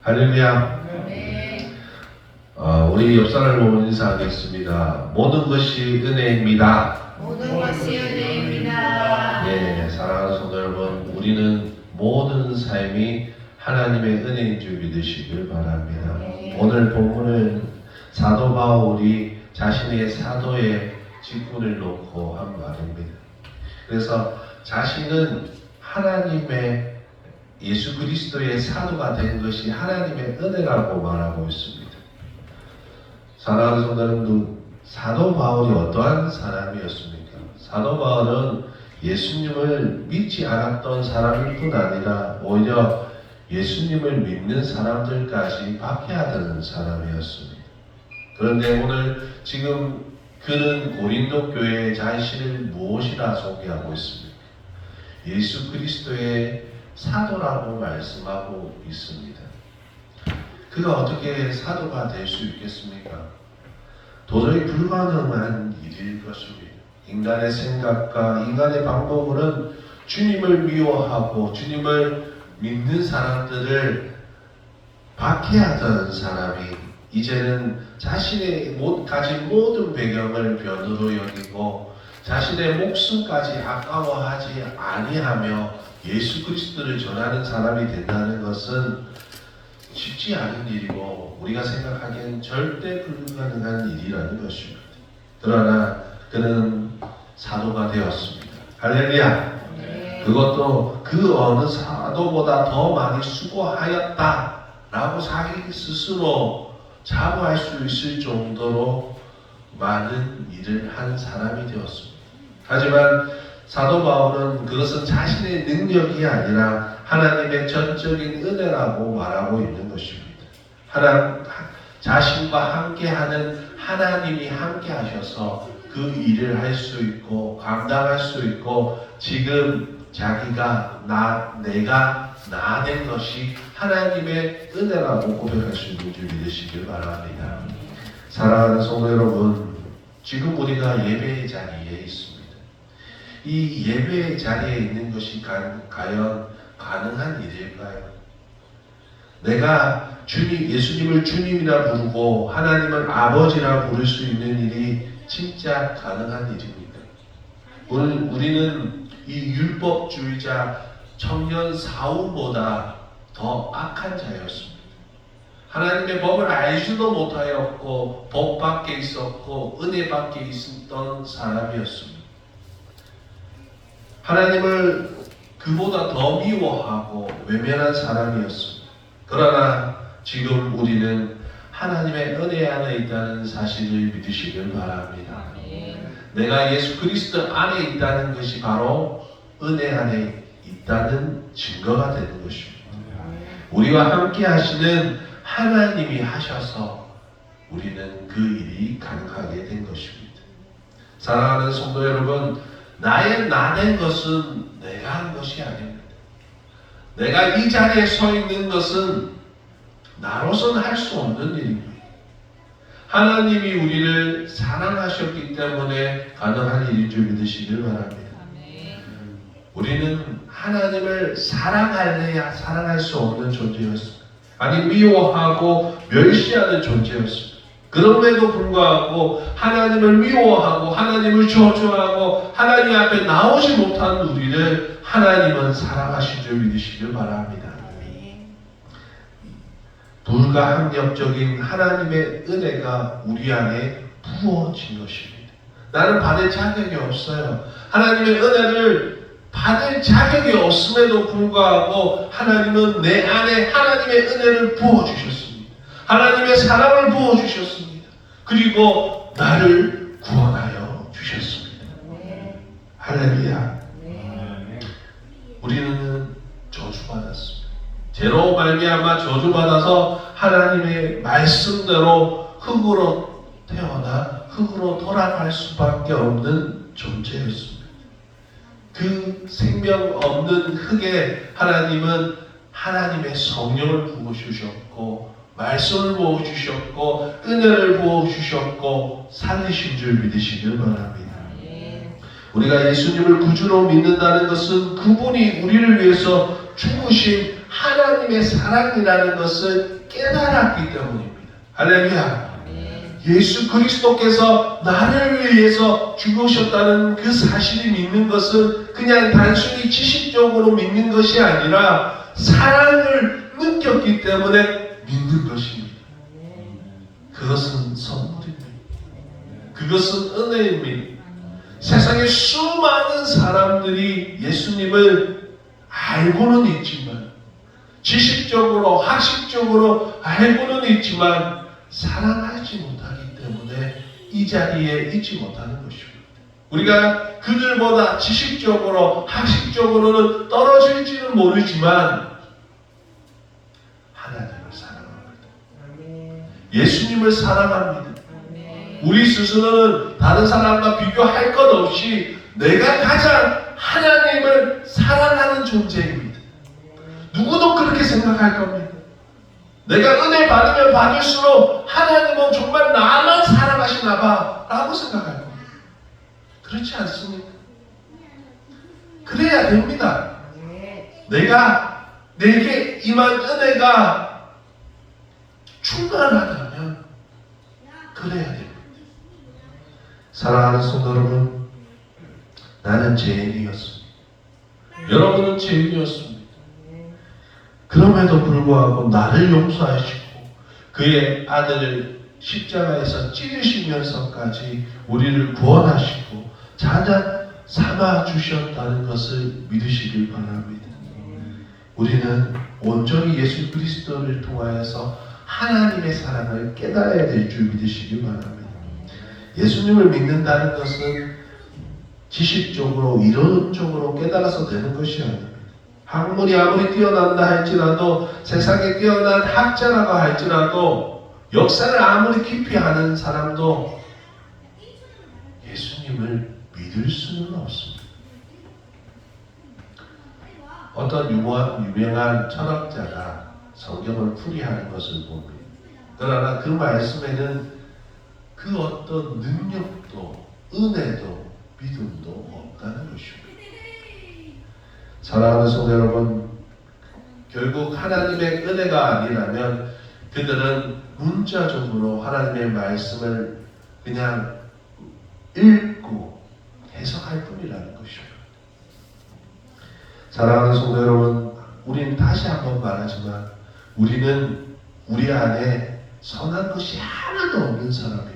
할렐루야. 네. 우리 옆 사람을 보고 인사하겠습니다. 모든 것이 은혜입니다. 모든 것이 은혜입니다. 네, 사랑하는 성도 여러분, 우리는 모든 삶이 하나님의 은혜인 줄 믿으시길 바랍니다. 네. 오늘 본문은 사도 바울이 자신의 사도의 직분을 놓고 한 말입니다. 그래서 자신은 하나님의 예수 그리스도의 사도가 된 것이 하나님의 은혜라고 말하고 있습니다. 사랑하는 성도 여러분, 사도 바울이 어떠한 사람이었습니까? 사도 바울은 예수님을 믿지 않았던 사람일 뿐 아니라 오히려 예수님을 믿는 사람들까지 박해하던 사람이었습니다. 그런데 오늘 지금 그는 고린도 교회에 자신을 무엇이라 소개하고 있습니까? 예수 그리스도의 사도라고 말씀하고 있습니다. 그가 어떻게 사도가 될 수 있겠습니까? 도저히 불가능한 일일 것입니다. 인간의 생각과 인간의 방법으로는 주님을 미워하고 주님을 믿는 사람들을 박해하던 사람이 이제는 자신의 가진 모든 배경을 변으로 여기고 자신의 목숨까지 아까워하지 아니하며 예수 그리스도를 전하는 사람이 된다는 것은 쉽지 않은 일이고 우리가 생각하기엔 절대 불가능한 일이라는 것입니다. 그러나 그는 사도가 되었습니다. 할렐루야. 네. 그것도 그 어느 사도보다 더 많이 수고하였다라고 자기 스스로 자부할 수 있을 정도로 많은 일을 한 사람이 되었습니다. 하지만 사도 바울은 그것은 자신의 능력이 아니라 하나님의 전적인 은혜라고 말하고 있는 것입니다. 자신과 함께하는 하나님이 함께 하셔서 그 일을 할 수 있고 감당할 수 있고 지금 자기가 내가 나 된 것이 하나님의 은혜라고 고백할 수 있는 줄 믿으시길 바랍니다. 사랑하는 성도 여러분, 지금 우리가 예배의 자리에 있습니다. 이 예배의 자리에 있는 것이 과연 가능한 일일까요? 내가 예수님을 주님이라 부르고 하나님을 아버지라 부를 수 있는 일이 진짜 가능한 일입니까? 우리는 이 율법주의자 청년 사울보다 더 악한 자였습니다. 하나님의 법을 알지도 못하였고 법 밖에 있었고 은혜 밖에 있었던 사람이었습니다. 하나님을 그보다 더 미워하고 외면한 사람이었습니다. 그러나 지금 우리는 하나님의 은혜 안에 있다는 사실을 믿으시길 바랍니다. 내가 예수 그리스도 안에 있다는 것이 바로 은혜 안에 있다는 증거가 되는 것입니다. 우리와 함께 하시는 하나님이 하셔서 우리는 그 일이 가능하게 된 것입니다. 사랑하는 성도 여러분, 나의 나된 것은 내가 한 것이 아닙니다. 내가 이 자리에 서 있는 것은 나로서는 할 수 없는 일입니다. 하나님이 우리를 사랑하셨기 때문에 가능한 일인 줄 믿으시길 바랍니다. 우리는 하나님을 사랑할래야 사랑할 수 없는 존재였습니다. 아니 미워하고 멸시하는 존재였습니다. 그럼에도 불구하고 하나님을 미워하고 하나님을 저주하고 하나님 앞에 나오지 못한 우리를 하나님은 사랑하신 줄 믿으시길 바랍니다. 불가항력적인 하나님의 은혜가 우리 안에 부어진 것입니다. 나는 받을 자격이 없어요. 하나님의 은혜를 받을 자격이 없음에도 불구하고 하나님은 내 안에 하나님의 은혜를 부어주셨습니다. 하나님의 사랑을 부어주셨습니다. 그리고 나를 구원하여 주셨습니다. 할렐루야. 우리는 저주받았습니다. 죄로 말미암아 저주받아서 하나님의 말씀대로 흙으로 태어나 흙으로 돌아갈 수밖에 없는 존재였습니다. 그 생명 없는 흙에 하나님은 하나님의 성령을 부어주셨고 말씀을 부어주셨고 은혜를 부어주셨고 살리신 줄 믿으시길 바랍니다. 우리가 예수님을 구주로 믿는다는 것은 그분이 우리를 위해서 죽으신 하나님의 사랑이라는 것을 깨달았기 때문입니다. 할렐루야. 예수 그리스도께서 나를 위해서 죽으셨다는 그 사실을 믿는 것은 그냥 단순히 지식적으로 믿는 것이 아니라 사랑을 느꼈기 때문에 믿는 것입니다. 그것은 선물입니다. 그것은 은혜입니다. 세상에 수많은 사람들이 예수님을 알고는 있지만, 지식적으로 학식적으로 알고는 있지만 사랑하지 못하기 때문에 이 자리에 있지 못하는 것입니다. 우리가 그들보다 지식적으로 학식적으로는 떨어질지는 모르지만 하나님을 사랑합니다. 예수님을 사랑합니다. 우리 스스로는 다른 사람과 비교할 것 없이 내가 가장 하나님을 사랑하는 존재입니다. 누구도 그렇게 생각할 겁니다. 내가 은혜 받으면 받을수록 하나님은 정말 나만 사랑하시나 봐 라고 생각할 겁니다. 그렇지 않습니까? 그래야 됩니다. 내게 임한 은혜가 충만하다면 그래야 됩니다. 사랑하는 성도 여러분, 나는 죄인이었습니다. 여러분은 죄인이었습니다. 그럼에도 불구하고 나를 용서하시고 그의 아들을 십자가에서 찢으시면서까지 우리를 구원하시고 자녀 삼아 주셨다는 것을 믿으시길 바랍니다. 우리는 온전히 예수 그리스도를 통하여서 하나님의 사랑을 깨달아야 될 줄 믿으시길 바랍니다. 예수님을 믿는다는 것은 지식적으로 이론적으로 깨달아서 되는 것이 아닙니다. 학문이 아무리 뛰어난다 할지라도, 세상에 뛰어난 학자라고 할지라도, 역사를 아무리 깊이 아는 사람도 예수님을 믿을 수는 없습니다. 어떤 유명한 철학자가 성경을 풀이하는 것을 봅니다. 그러나 그 말씀에는 그 어떤 능력도 은혜도 믿음도 없다는 것입니다. 사랑하는 성도 여러분, 결국 하나님의 은혜가 아니라면 그들은 문자적으로 하나님의 말씀을 그냥 읽고 해석할 뿐이라는 것입니다. 사랑하는 성도 여러분, 우리는 다시 한번 말하지만 우리는 우리 안에 선한 것이 하나도 없는 사람입니다.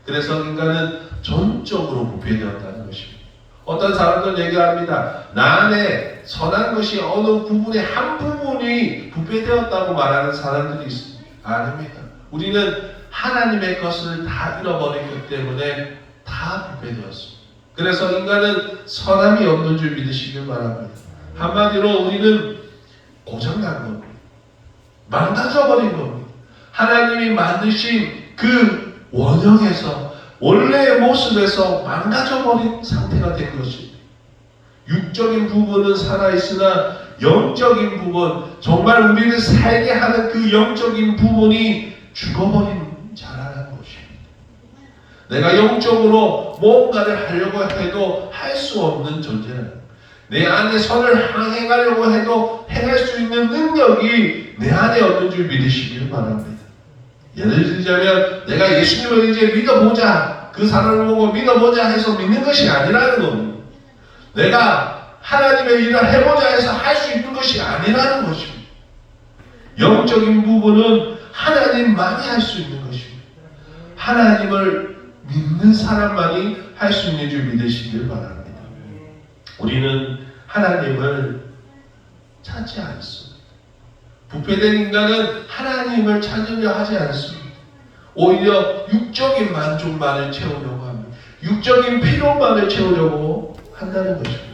그래서 인간은 전적으로 부패되었다는 것입니다. 어떤 사람들 얘기합니다. 나 안에 선한 것이 어느 부분에 한 부분이 부패되었다고 말하는 사람들이 있습니다. 아닙니다. 우리는 하나님의 것을 다 잃어버렸기 때문에 다 부패되었습니다. 그래서 인간은 선함이 없는 줄 믿으시길 바랍니다. 한마디로 우리는 고장난 겁니다. 망가져버린 겁니다. 하나님이 만드신 그 원형에서, 원래의 모습에서 망가져버린 상태가 된 것입니다. 육적인 부분은 살아있으나 영적인 부분, 정말 우리를 살게 하는 그 영적인 부분이 죽어버린 자라는 것입니다. 내가 영적으로 뭔가를 하려고 해도 할 수 없는 존재는, 내 안에 선을 행하려고 해도 행할 수 있는 능력이 내 안에 없는 줄 믿으시길 바랍니다. 예를 들자면 내가 예수님을 이제 믿어보자, 그 사람을 보고 믿어보자 해서 믿는 것이 아니라는 겁니다. 내가 하나님의 일을 해보자 해서 할 수 있는 것이 아니라는 것입니다. 영적인 부분은 하나님만이 할 수 있는 것입니다. 하나님을 믿는 사람만이 할 수 있는 줄 믿으시길 바랍니다. 우리는 하나님을 찾지 않습니다. 부패된 인간은 하나님을 찾으려 하지 않습니다. 오히려 육적인 만족만을 채우려고 합니다. 육적인 필요만을 채우려고 한다는 것입니다.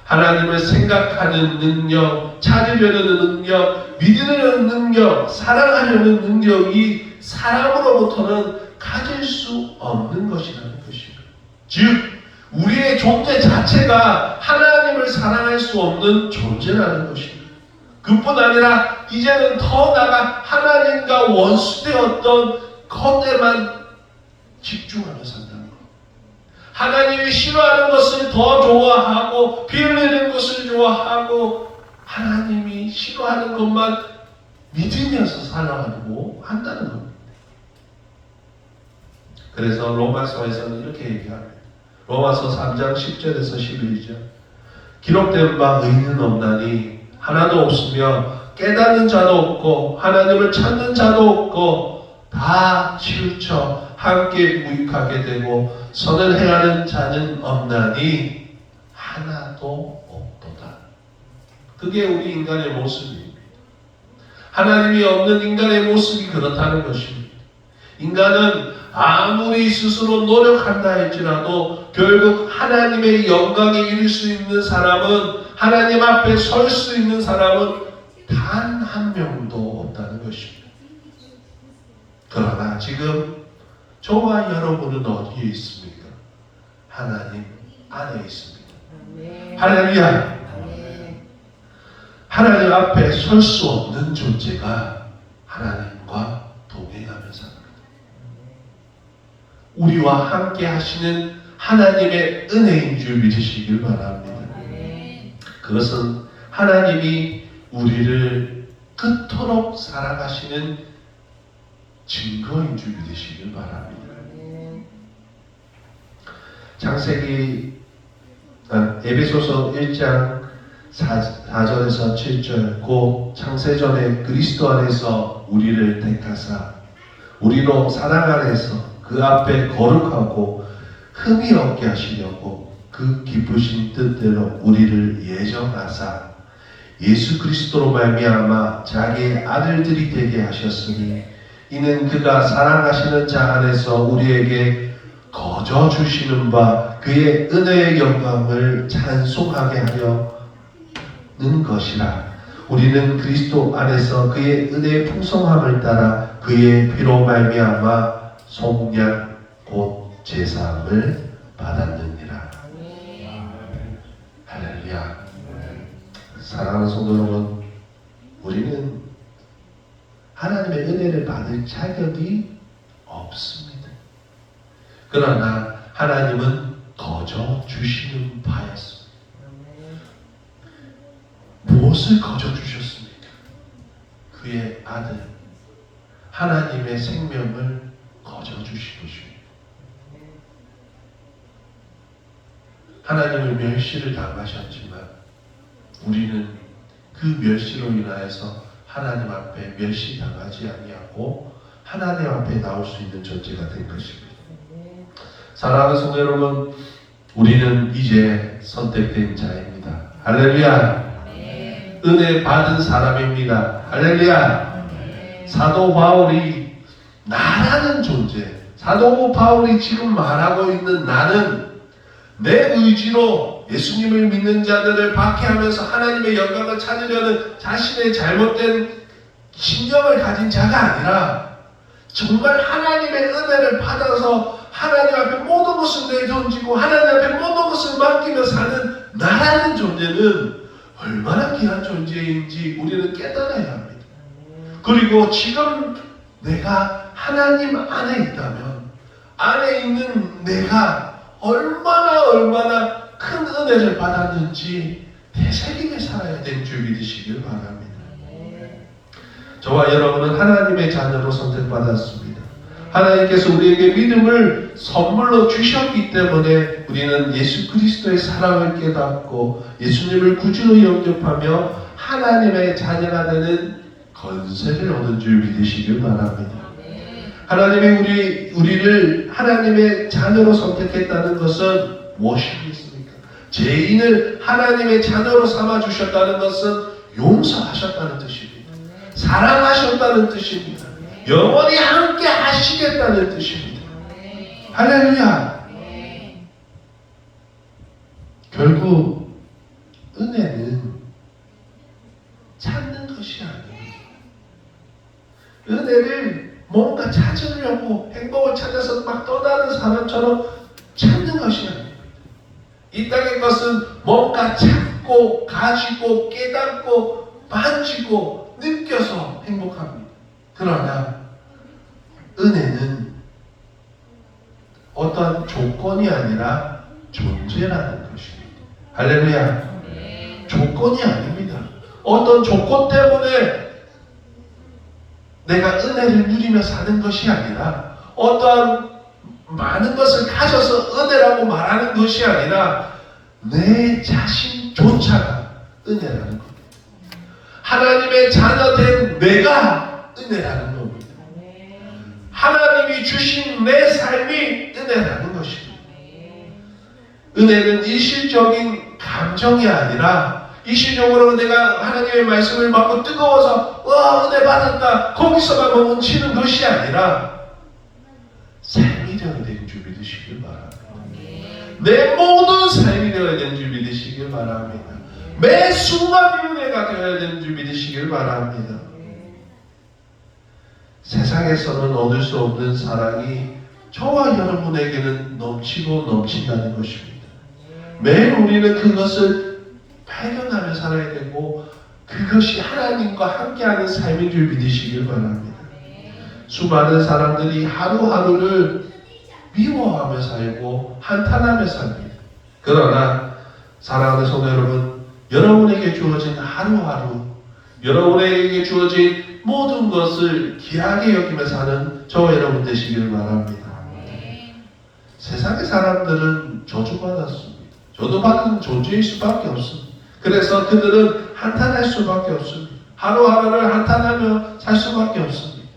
하나님을 생각하는 능력, 찾으려는 능력, 믿으려는 능력, 사랑하려는 능력이 사람으로부터는 가질 수 없는 것이라는 것입니다. 즉 우리의 존재 자체가 하나님을 사랑할 수 없는 존재라는 것입니다. 그뿐 아니라 이제는 더 나아가 하나님과 원수되었던 것에만 집중하며 산다는 것. 하나님이 싫어하는 것을 더 좋아하고 비 흘리는 것을 좋아하고 하나님이 싫어하는 것만 믿으면서 살아가고 한다는 겁니다. 그래서 로마서에서는 이렇게 얘기합니다. 로마서 3장 10절에서 11절. 기록된 바 의인은 없나니 하나도 없으며 깨닫는 자도 없고 하나님을 찾는 자도 없고 다 치우쳐 함께 무익하게 되고 선을 행하는 자는 없나니 하나도 없도다. 그게 우리 인간의 모습입니다. 하나님이 없는 인간의 모습이 그렇다는 것입니다. 인간은 아무리 스스로 노력한다 할지라도 결국 하나님의 영광에 이를 수 있는 사람은, 하나님 앞에 설 수 있는 사람은 단 한 명도 없다는 것입니다. 그러나 지금 저와 여러분은 어디에 있습니까? 하나님 안에 있습니다. 할렐루야. 하나님 앞에 설 수 없는 존재가 하나님과 동행하며 삽니다. 우리와 함께 하시는 하나님의 은혜인 줄 믿으시길 바랍니다. 그것은 하나님이 우리를 그토록 사랑하시는 증거인 줄 믿으시길 바랍니다. 창세기 에베소서 1장 4절에서 7절 곧 창세전에 그리스도 안에서 우리를 택하사 우리로 사랑 안에서 그 앞에 거룩하고 흠이 없게 하시려고 그 기쁘신 뜻대로 우리를 예정하사 예수 그리스도로 말미암아 자기의 아들들이 되게 하셨으니 이는 그가 사랑하시는 자 안에서 우리에게 거저 주시는 바 그의 은혜의 영광을 찬송하게 하려는 것이라. 우리는 그리스도 안에서 그의 은혜의 풍성함을 따라 그의 피로 말미암아 속량 곧 제사함을 받았느니라. 할렐루야. 사랑하는 성도 여러분, 우리는 하나님의 은혜를 받을 자격이 없습니다. 그러나 하나님은 거저 주시는 바였습니다. 무엇을 거저 주셨습니까? 그의 아들 하나님의 생명을 거저 주신 것입니다. 하나님을 멸시를 당하셨지만 우리는 그 멸시로 인하여서 하나님 앞에 멸시당하지 아니하고 하나님 앞에 나올 수 있는 존재가 된 것입니다. 사랑하는 성도 여러분, 우리는 이제 선택된 자입니다. 할렐루야. 은혜 받은 사람입니다. 할렐루야. 사도 바울이 나라는 존재, 사도 바울이 지금 말하고 있는 나는 내 의지로 예수님을 믿는 자들을 박해하면서 하나님의 영광을 찾으려는 자신의 잘못된 신념을 가진 자가 아니라 정말 하나님의 은혜를 받아서 하나님 앞에 모든 것을 내던지고 하나님 앞에 모든 것을 맡기며 사는 나라는 존재는 얼마나 귀한 존재인지 우리는 깨달아야 합니다. 그리고 지금 내가 하나님 안에 있다면 안에 있는 내가 얼마나 큰 은혜를 받았는지 되새기며 살아야 될 줄 믿으시길 바랍니다. 저와 여러분은 하나님의 자녀로 선택받았습니다. 하나님께서 우리에게 믿음을 선물로 주셨기 때문에 우리는 예수 그리스도의 사랑을 깨닫고 예수님을 구주로 영접하며 하나님의 자녀가 되는 건세를 얻은 줄 믿으시길 바랍니다. 하나님이 우리를 하나님의 자녀로 선택했다는 것은 무엇이겠습니까? 죄인을 하나님의 자녀로 삼아주셨다는 것은 용서하셨다는 뜻입니다. 사랑하셨다는 뜻입니다. 영원히 함께 하시겠다는 뜻입니다. 할렐루야. 결국 은혜는 찾는 것이 아닙니다. 은혜를 뭔가 찾으려고 행복을 찾아서 막 떠나는 사람처럼 찾는 것이 아닙니다. 이 땅의 것은 뭔가 찾고 가지고 깨닫고 만지고 느껴서 행복합니다. 그러나 은혜는 어떤 조건이 아니라 존재라는 것입니다. 할렐루야. 조건이 아닙니다. 어떤 조건 때문에 내가 은혜를 누리며 사는 것이 아니라 어떠한 많은 것을 가져서 은혜라고 말하는 것이 아니라 내 자신조차가 은혜라는 겁니다. 하나님의 자녀된 내가 은혜라는 겁니다. 하나님이 주신 내 삶이 은혜라는 것입니다. 은혜는 일시적인 감정이 아니라 일시적으로 내가 하나님의 말씀을 받고 뜨거워서 와 은혜 받았다 거기서만 멈추는 것이 아니라 삶이 되어야 되는 줄 믿으시길 바랍니다. 내 모든 삶이 되어야 되는 줄 믿으시길 바랍니다. 매 순간이 은혜가 되어야 되는 줄 믿으시길 바랍니다. 세상에서는 얻을 수 없는 사랑이 저와 여러분에게는 넘치고 넘친다는 것입니다. 매일 우리는 그것을 발견하며 살아야 되고 그것이 하나님과 함께하는 삶인 줄 믿으시길 바랍니다. 수많은 사람들이 하루하루를 미워하며 살고 한탄하며 삽니다. 그러나 사랑하는 성도 여러분, 여러분에게 주어진 하루하루, 여러분에게 주어진 모든 것을 귀하게 여기며 사는 저와 여러분 되시길 바랍니다. 세상의 사람들은 저주받았습니다. 저도 받은 존재일 수밖에 없습니다. 그래서 그들은 한탄할 수밖에 없습니다. 하루하루를 한탄하며 살 수밖에 없습니다.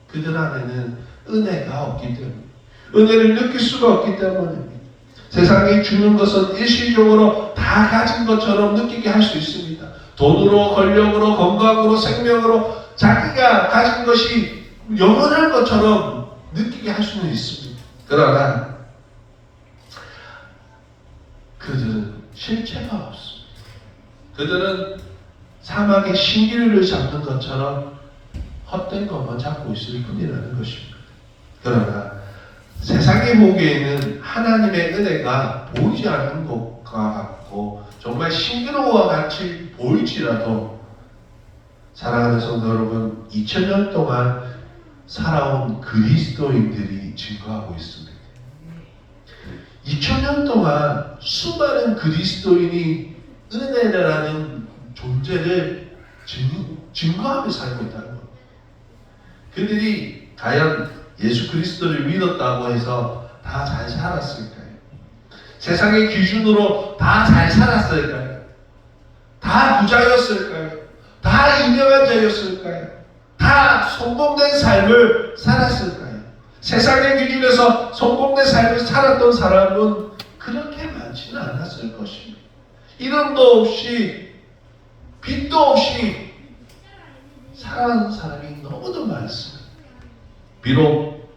그들 안에는 은혜가 없기 때문에, 은혜를 느낄 수가 없기 때문입니다. 세상이 주는 것은 일시적으로 다 가진 것처럼 느끼게 할 수 있습니다. 돈으로, 권력으로, 건강으로, 생명으로 자기가 가진 것이 영원한 것처럼 느끼게 할 수는 있습니다. 그러나 그들은 실체가 없습니다. 그들은 사막의 신기를 잡는 것처럼 헛된 것만 잡고 있을 뿐이라는 것입니다. 그러나 세상이 보기에는 하나님의 은혜가 보이지 않는 것과 같고 정말 신기로와 같이 보일지라도 사랑하는 성도 여러분, 2000년 동안 살아온 그리스도인들이 증거하고 있습니다. 2000년 동안 수많은 그리스도인이 은혜라는 존재를 증거하며 살고 있다는 겁니다. 그들이 과연 예수 그리스도를 믿었다고 해서 다 잘 살았을까요? 세상의 기준으로 다 잘 살았을까요? 다 부자였을까요? 다 유명한 자였을까요? 다 성공된 삶을 살았을까요? 세상의 기준에서 성공된 삶을 살았던 사람은 그렇게 많지는 않았을 것입니다. 이름도 없이 빚도 없이 살아가는 사람이 너무도 많습니다. 비록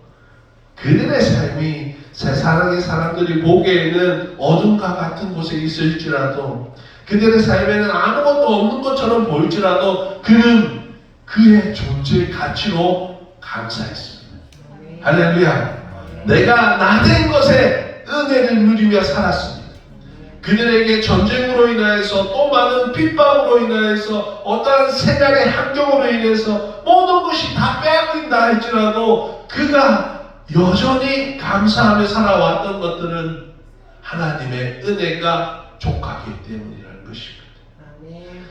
그들의 삶이 세상의 사람들이 보기에는 어둠과 같은 곳에 있을지라도 그들의 삶에는 아무것도 없는 것처럼 보일지라도 그는 그의 존재의 가치로 감사했습니다. 할렐루야. 내가 나된 것에 은혜를 누리며 살았습니다. 그들에게 전쟁으로 인하여서 또 많은 핍박으로 인하여서 어떠한 세상의 환경으로 인해서 모든 것이 다 빼앗긴다 할지라도 그가 여전히 감사하며 살아왔던 것들은 하나님의 은혜가 족하기 때문이라는 것입니다.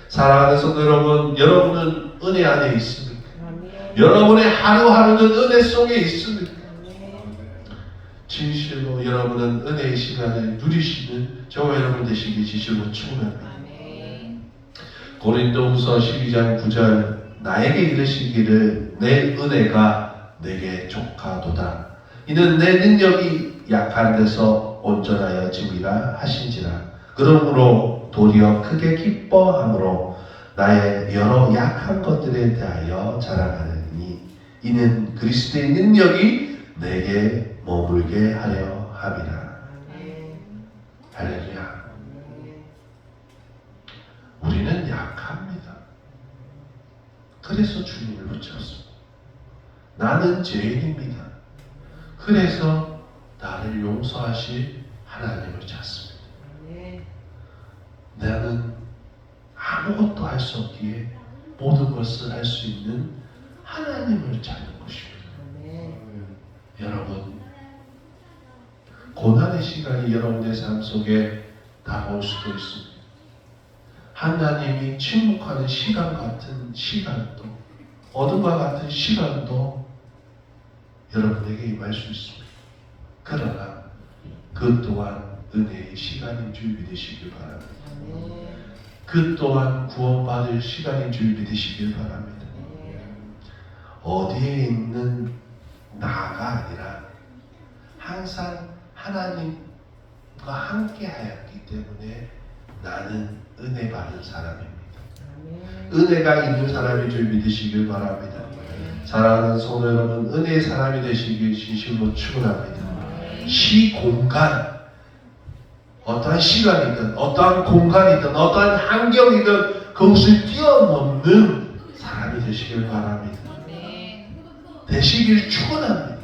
사랑하는 성도 여러분, 여러분은 은혜 안에 있습니까? 여러분의 하루하루는 은혜 속에 있습니까? 진실로 여러분은 은혜의 시간을 누리시는 저와 여러분 되시기 진실로 축원합니다. 고린도후서 12장 9절 나에게 이르시기를 내 은혜가 내게 족하도다. 이는 내 능력이 약한 데서 온전하여 짐이라 하신지라. 그러므로 도리어 크게 기뻐함으로 나의 여러 약한 것들에 대하여 자랑하느니 이는 그리스도의 능력이 내게 머물게 하려 함이라. 할렐루야. 우리는 약합니다. 그래서 주님을 붙였습니다. 나는 죄인입니다. 그래서 나를 용서하실 하나님을 찾습니다. 나는 아무것도 할 수 없기에 모든 것을 할 수 있는 하나님을 찾는 것입니다. 여러분, 고난의 시간이 여러분의 삶 속에 다가올 수도 있습니다. 하나님이 침묵하는 시간 같은 시간도, 어둠과 같은 시간도 여러분에게 임할 수 있습니다. 그러나 그 또한 은혜의 시간인 줄 믿으시길 바랍니다. 그 또한 구원받을 시간인 줄 믿으시길 바랍니다. 어디에 있는 나가 아니라 항상 하나님과 함께 하였기 때문에 나는 은혜 받은 사람입니다. 은혜가 있는 사람인 줄 믿으시길 바랍니다. 사랑하는 성도 여러분, 은혜의 사람이 되시길 진심으로 축원합니다. 시공간, 어떠한 시간이든 어떠한 공간이든 어떠한 환경이든 그것을 뛰어넘는 사람이 되시길 바랍니다. 되시길 축원합니다.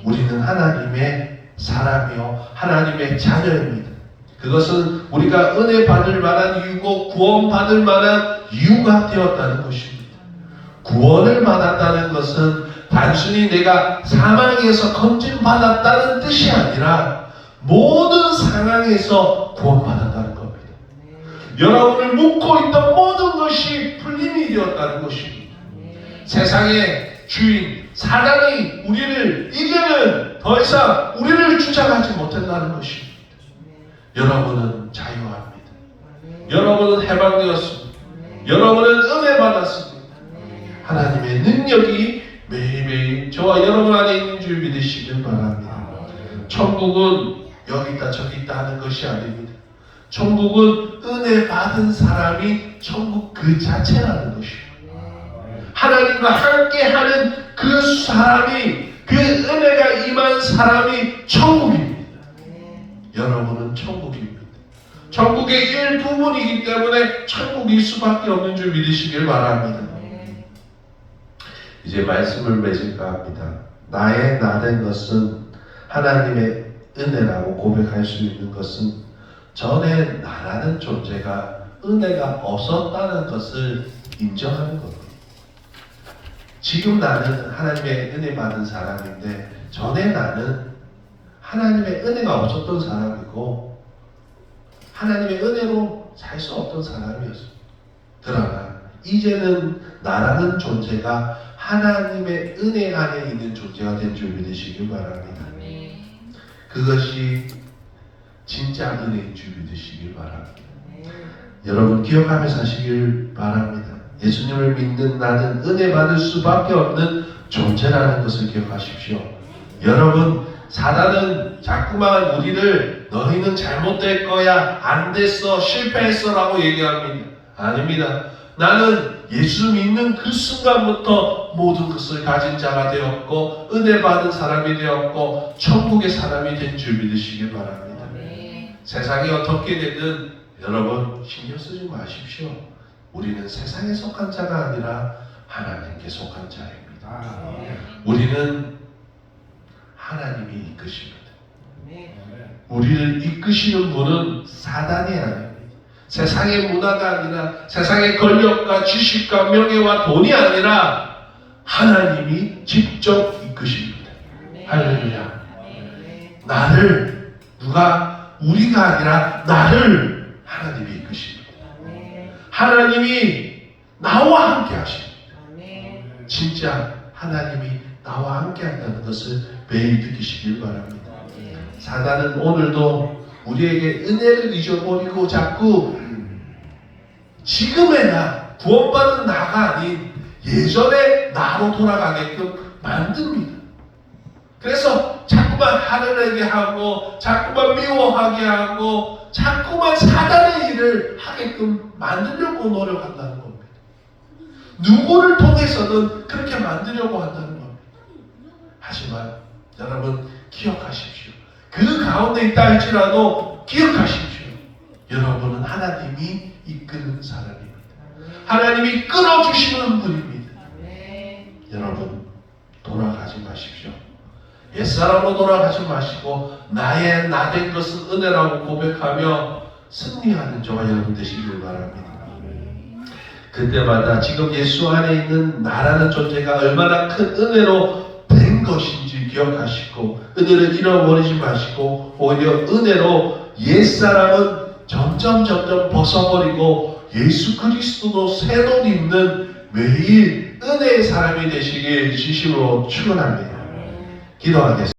우리는 하나님의 사람이요 하나님의 자녀입니다. 그것은 우리가 은혜 받을 만한 이유고 구원받을 만한 이유가 되었다는 것입니다. 구원을 받았다는 것은 단순히 내가 사망에서 건진받았다는 뜻이 아니라 모든 상황에서 구원받았다는 겁니다. 여러분을 묶고 있던 모든 것이 풀림이 되었다는 것입니다. 세상의 주인 사단이 우리를 이제는 더 이상 우리를 주장하지 못한다는 것입니다. 여러분은 자유합니다. 여러분은 해방되었습니다. 여러분은 은혜 받았습니다. 하나님의 능력이 매일매일 저와 여러분 안에 있는 줄 믿으시길 바랍니다. 천국은 여기 있다 저기 있다 하는 것이 아닙니다. 천국은 은혜 받은 사람이 천국 그 자체라는 것입니다. 하나님과 함께하는 그 사람이, 그 은혜가 임한 사람이 천국입니다. 여러분은 천국입니다. 천국의 일부분이기 때문에 천국일 수밖에 없는 줄 믿으시길 바랍니다. 이제 말씀을 맺을까 합니다. 나의 나된 것은 하나님의 은혜라고 고백할 수 있는 것은 전에 나라는 존재가 은혜가 없었다는 것을 인정하는 겁니다. 지금 나는 하나님의 은혜 받은 사람인데 전에 나는 하나님의 은혜가 없었던 사람이고 하나님의 은혜로 살 수 없던 사람이었습니다. 그러나 이제는 나라는 존재가 하나님의 은혜 안에 있는 존재가 된 줄 믿으시길 바랍니다. 그것이 진짜 은혜인 줄 믿으시길 바랍니다. 여러분 기억하며 사시길 바랍니다. 예수님을 믿는 나는 은혜 받을 수밖에 없는 존재라는 것을 기억하십시오. 여러분, 사단은 자꾸만 우리를 너희는 잘못될 거야, 안 됐어, 실패했어 라고 얘기합니다. 아닙니다. 나는 예수 믿는 그 순간부터 모든 것을 가진 자가 되었고 은혜 받은 사람이 되었고 천국의 사람이 된 줄 믿으시길 바랍니다. 세상이 어떻게 되든 여러분 신경 쓰지 마십시오. 우리는 세상에 속한 자가 아니라 하나님께 속한 자입니다. 우리는 하나님이 이끄십니다. 우리를 이끄시는 분은 사단이 아닙니다. 세상의 문화가 아니라 세상의 권력과 지식과 명예와 돈이 아니라 하나님이 직접 이끄십니다. 할렐루야. 나를 우리가 아니라 나를 하나님이 이끄십니다. 하나님이 나와 함께 하십니다. 진짜 하나님이 나와 함께 한다는 것을 매일 느끼시길 바랍니다. 사단은 오늘도 우리에게 은혜를 잊어버리고 자꾸 지금의 나, 구원받은 나가 아닌 예전의 나로 돌아가게끔 만듭니다. 그래서 자꾸만 하늘에게 하고 자꾸만 미워하게 하고 자꾸만 사단의 일을 하게끔 만들려고 노력한다는 겁니다. 누구를 통해서든 그렇게 만들려고 한다는 겁니다. 하지만 여러분 기억하십시오. 그 가운데 있다 할지라도 기억하십시오. 여러분은 하나님이 이끄는 사람입니다. 하나님이 끌어주시는 분입니다. 여러분 돌아가지 마십시오. 옛사람으로 돌아가지 마시고 나의 나된 것은 은혜라고 고백하며 승리하는 저와 여러분 되시길 바랍니다. 그때마다 지금 예수 안에 있는 나라는 존재가 얼마나 큰 은혜로 된 것인지 기억하시고 은혜를 잃어버리지 마시고 오히려 은혜로 옛사람은 점점 벗어버리고 예수 그리스도도 새 옷 입는 매일 은혜의 사람이 되시길 진심으로 축원합니다. 기도하겠습니다.